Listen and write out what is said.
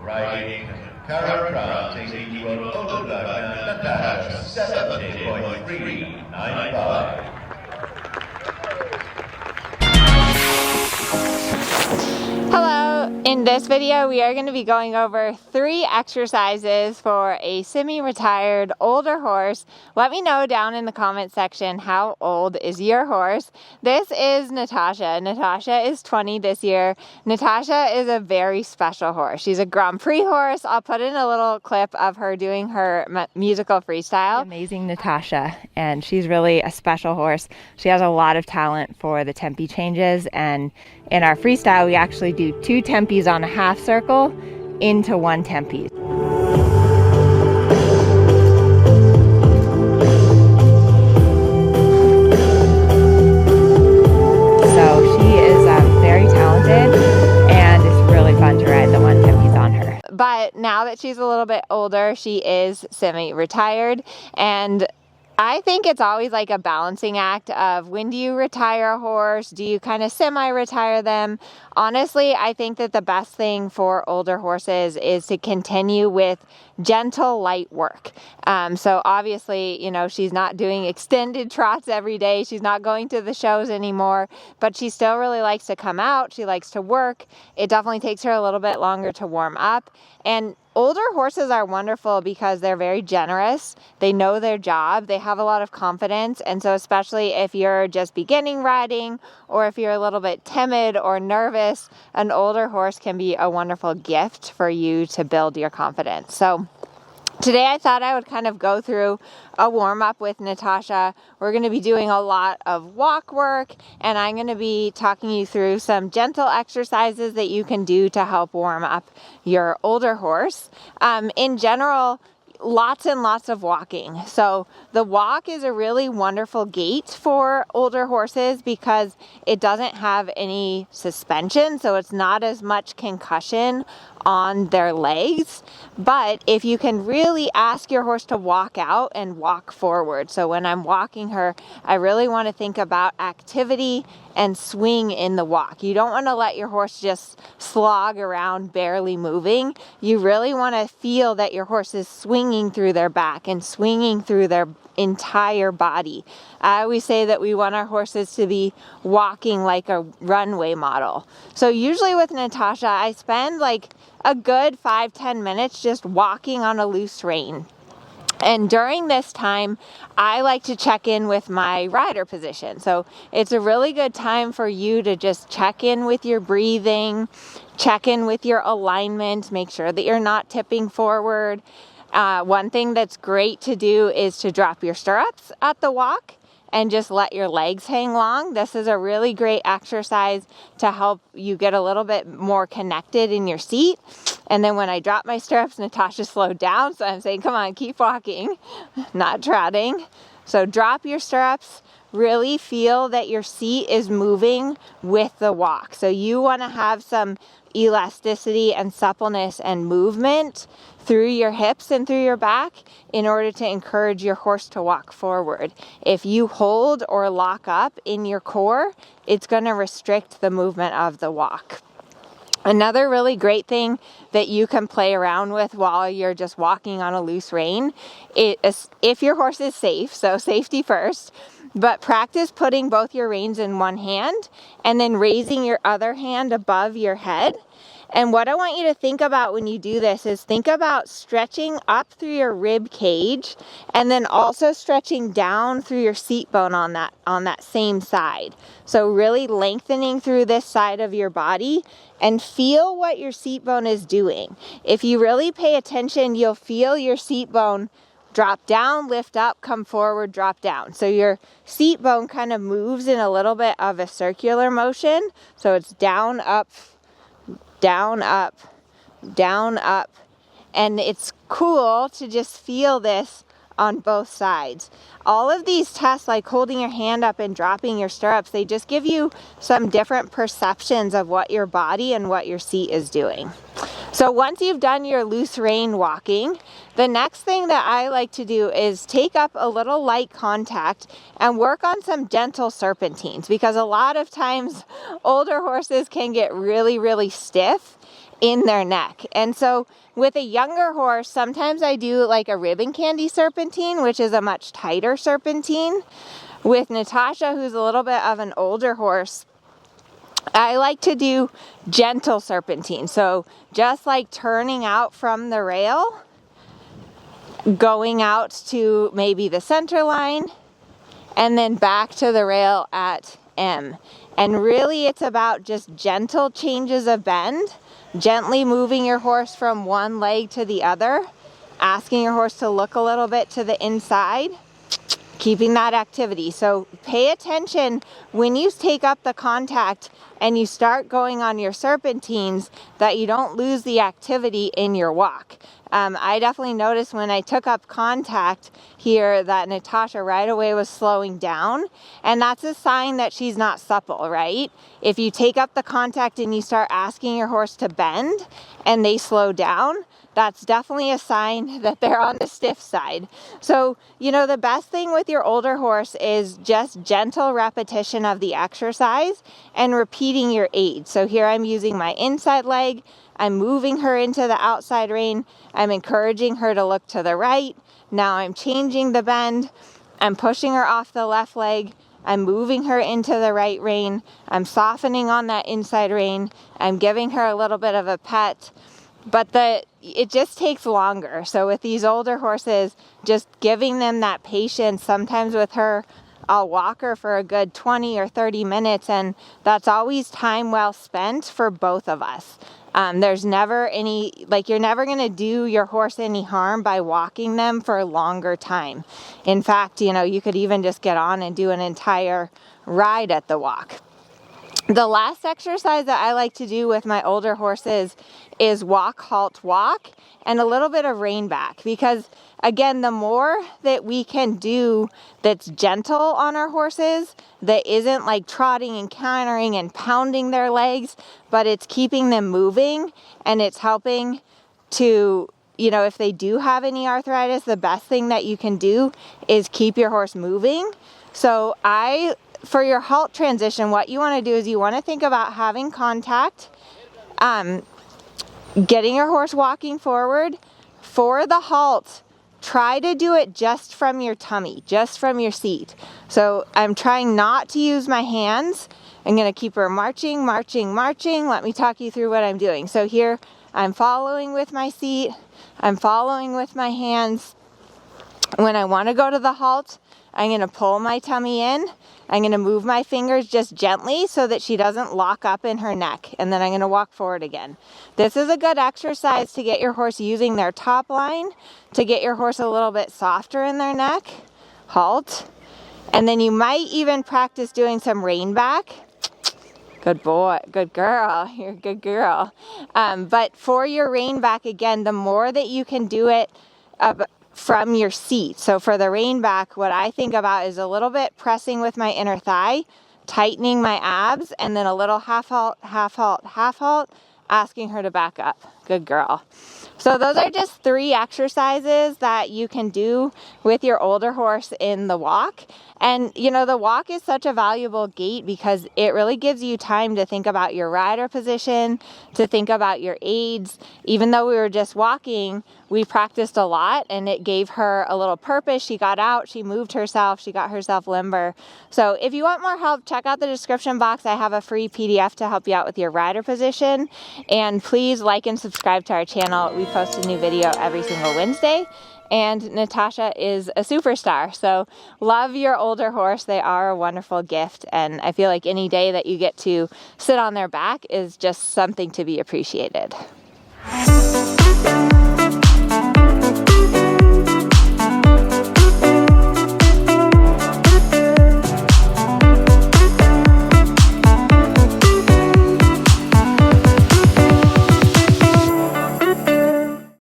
riding current crown taking you on older driver Natasha 70.395. Hello, in this video we are going to be going over 3 exercises for a semi-retired older horse. Let me know down in the comment section how old is your horse. This is Natasha. Natasha is 20 this year. Natasha is a very special horse. She's a Grand Prix horse. I'll put in a little clip of her doing her musical freestyle. Amazing Natasha, and she's really a special horse. She has a lot of talent for the tempi changes, and in our freestyle we actually do 2 tempis on a half circle into 1 tempi. So she is very talented, and it's really fun to ride the 1 tempis on her. But now that she's a little bit older, she is semi-retired, and I think it's always like a balancing act of when do you retire a horse? Do you kind of semi-retire them? Honestly, I think that the best thing for older horses is to continue with gentle, light work. So obviously, you know, she's not doing extended trots every day. She's not going to the shows anymore, but she still really likes to come out. She likes to work. It definitely takes her a little bit longer to warm up. And older horses are wonderful because they're very generous. They know their job. They have a lot of confidence. And so especially if you're just beginning riding, or if you're a little bit timid or nervous, an older horse can be a wonderful gift for you to build your confidence. So today I thought I would kind of go through a warm-up with Natasha. We're going to be doing a lot of walk work, and I'm going to be talking you through some gentle exercises that you can do to help warm up your older horse. In general, lots and lots of walking. So the walk is a really wonderful gait for older horses because it doesn't have any suspension, so it's not as much concussion on their legs. But if you can really ask your horse to walk out and walk forward. So when I'm walking her, I really want to think about activity and swing in the walk. You don't want to let your horse just slog around barely moving. You really want to feel that your horse is swinging through their back and swinging through their entire body. I always say that we want our horses to be walking like a runway model. So usually with Natasha, I spend like a good 5-10 minutes just walking on a loose rein. And during this time, I like to check in with my rider position. So it's a really good time for you to just check in with your breathing, check in with your alignment, make sure that you're not tipping forward. One thing that's great to do is to drop your stirrups at the walk and just let your legs hang long. This is a really great exercise to help you get a little bit more connected in your seat. And then when I drop my stirrups, Natasha slowed down. So I'm saying, come on, keep walking, not trotting. So drop your stirrups. Really feel that your seat is moving with the walk. So you want to have some elasticity and suppleness and movement through your hips and through your back in order to encourage your horse to walk forward. If you hold or lock up in your core, it's going to restrict the movement of the walk. Another really great thing that you can play around with while you're just walking on a loose rein is if your horse is safe, so safety first, but practice putting both your reins in one hand and then raising your other hand above your head. And what I want you to think about when you do this is think about stretching up through your rib cage and then also stretching down through your seat bone on that same side. So really lengthening through this side of your body and feel what your seat bone is doing. If you really pay attention, you'll feel your seat bone drop down, lift up, come forward, drop down. So your seat bone kind of moves in a little bit of a circular motion. So it's down, up, down, up, down, up. And it's cool to just feel this on both sides. All of these tests, like holding your hand up and dropping your stirrups, they just give you some different perceptions of what your body and what your seat is doing. So once you've done your loose rein walking, the next thing that I like to do is take up a little light contact and work on some gentle serpentines, because a lot of times older horses can get really, really stiff in their neck. And so with a younger horse, sometimes I do like a ribbon candy serpentine, which is a much tighter serpentine. With Natasha, who's a little bit of an older horse, I like to do gentle serpentine. So just like turning out from the rail, going out to maybe the center line, and then back to the rail at M. And really it's about just gentle changes of bend, gently moving your horse from one leg to the other, asking your horse to look a little bit to the inside, keeping that activity. So pay attention when you take up the contact and you start going on your serpentines that you don't lose the activity in your walk. I definitely noticed when I took up contact here that Natasha right away was slowing down, and that's a sign that she's not supple, right? If you take up the contact and you start asking your horse to bend and they slow down, that's definitely a sign that they're on the stiff side. So, you know, the best thing with your older horse is just gentle repetition of the exercise and repeating your aids. So here I'm using my inside leg, I'm moving her into the outside rein, I'm encouraging her to look to the right, now I'm changing the bend, I'm pushing her off the left leg, I'm moving her into the right rein, I'm softening on that inside rein, I'm giving her a little bit of a pet. But it just takes longer. So with these older horses, just giving them that patience. Sometimes with her, I'll walk her for a good 20 or 30 minutes, and that's always time well spent for both of us. There's never any, like, you're never going to do your horse any harm by walking them for a longer time. In fact, you know, you could even just get on and do an entire ride at the walk. The last exercise that I like to do with my older horses is walk-halt-walk and a little bit of rein back, because again, the more that we can do that's gentle on our horses, that isn't like trotting and cantering and pounding their legs, but it's keeping them moving and it's helping to, you know, if they do have any arthritis, the best thing that you can do is keep your horse moving. So for your halt transition, what you want to do is you want to think about having contact, getting your horse walking forward. For the halt, try to do it just from your tummy, just from your seat. So I'm trying not to use my hands. I'm going to keep her marching, marching, marching. Let me talk you through what I'm doing. So here I'm following with my seat. I'm following with my hands. When I want to go to the halt, I'm going to pull my tummy in. I'm going to move my fingers just gently so that she doesn't lock up in her neck. And then I'm going to walk forward again. This is a good exercise to get your horse using their top line, to get your horse a little bit softer in their neck. Halt. And then you might even practice doing some rein back. Good boy, good girl, you're a good girl. But for your rein back, again, the more that you can do it from your seat. So for the rein back, what I think about is a little bit pressing with my inner thigh, tightening my abs, and then a little half halt, half halt, half halt, asking her to back up. Good girl. So those are just 3 exercises that you can do with your older horse in the walk. And, you know, the walk is such a valuable gait because it really gives you time to think about your rider position, to think about your aids. Even though we were just walking, we practiced a lot and it gave her a little purpose. She got out, she moved herself, she got herself limber. So if you want more help, check out the description box. I have a free PDF to help you out with your rider position. And please like and subscribe to our channel. We post a new video every single Wednesday. And Natasha is a superstar. So love your older horse. They are a wonderful gift. And I feel like any day that you get to sit on their back is just something to be appreciated.